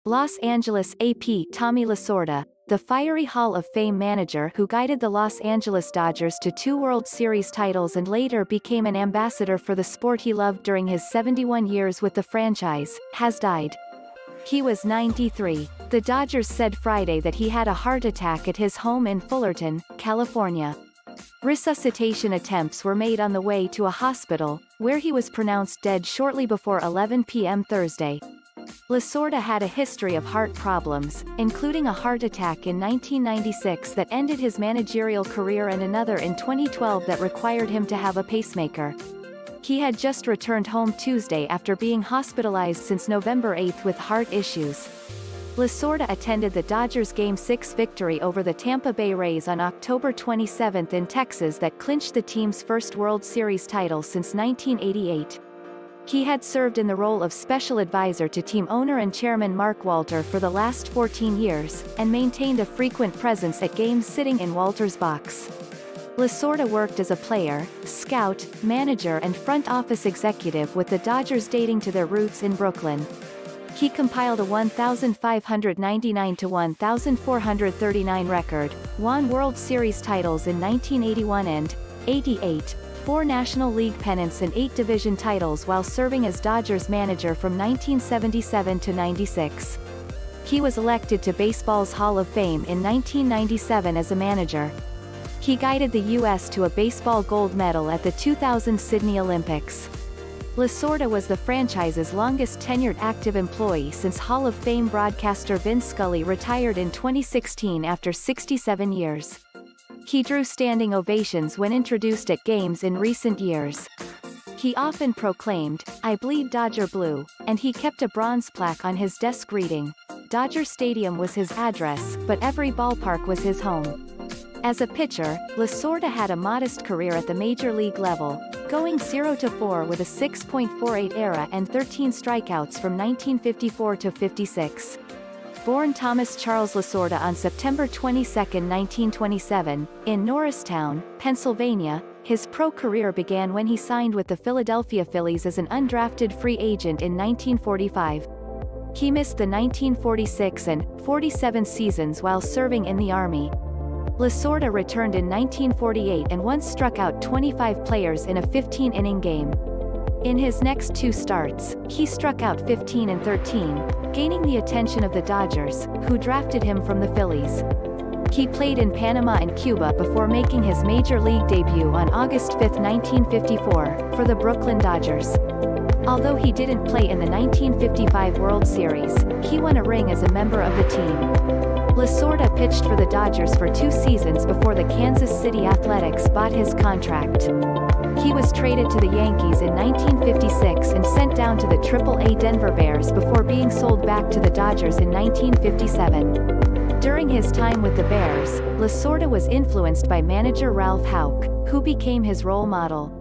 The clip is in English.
Los Angeles AP Tommy Lasorda, the fiery Hall of Fame manager who guided the Los Angeles Dodgers to 2 World Series titles and later became an ambassador for the sport he loved during his 71 years with the franchise, has died. He was 93. The Dodgers said Friday that he had a heart attack at his home in Fullerton, California. Resuscitation attempts were made on the way to a hospital, where he was pronounced dead shortly before 11 p.m. Thursday. Lasorda had a history of heart problems, including a heart attack in 1996 that ended his managerial career and another in 2012 that required him to have a pacemaker. He had just returned home Tuesday after being hospitalized since November 8 with heart issues. Lasorda attended the Dodgers' Game 6 victory over the Tampa Bay Rays on October 27 in Texas that clinched the team's first World Series title since 1988. He had served in the role of special advisor to team owner and chairman Mark Walter for the last 14 years, and maintained a frequent presence at games sitting in Walter's box. Lasorda worked as a player, scout, manager and front office executive with the Dodgers dating to their roots in Brooklyn. He compiled a 1,599 to 1,439 record, won World Series titles in 1981 and 88, 4 National League pennants and 8 division titles while serving as Dodgers manager from 1977 to 96. He was elected to baseball's Hall of Fame in 1997 as a manager. He guided the U.S. to a baseball gold medal at the 2000 Sydney Olympics. Lasorda was the franchise's longest-tenured active employee since Hall of Fame broadcaster Vin Scully retired in 2016 after 67 years. He drew standing ovations when introduced at games in recent years. He often proclaimed, "I bleed Dodger blue," and he kept a bronze plaque on his desk reading, "Dodger Stadium was his address, but every ballpark was his home." As a pitcher, Lasorda had a modest career at the major league level, going 0-4 with a 6.48 ERA and 13 strikeouts from 1954 to 56. Born Thomas Charles Lasorda on September 22, 1927, in Norristown, Pennsylvania, his pro career began when he signed with the Philadelphia Phillies as an undrafted free agent in 1945. He missed the 1946 and 47 seasons while serving in the Army. Lasorda returned in 1948 and once struck out 25 players in a 15-inning game. In his next 2 starts, he struck out 15 and 13, gaining the attention of the Dodgers, who drafted him from the Phillies. He played in Panama and Cuba before making his major league debut on August 5, 1954, for the Brooklyn Dodgers. Although he didn't play in the 1955 World Series, he won a ring as a member of the team. Lasorda pitched for the Dodgers for 2 seasons before the Kansas City Athletics bought his contract. He was traded to the Yankees in 1956 and sent down to the Triple-A Denver Bears before being sold back to the Dodgers in 1957. During his time with the Bears, Lasorda was influenced by manager Ralph Houk, who became his role model.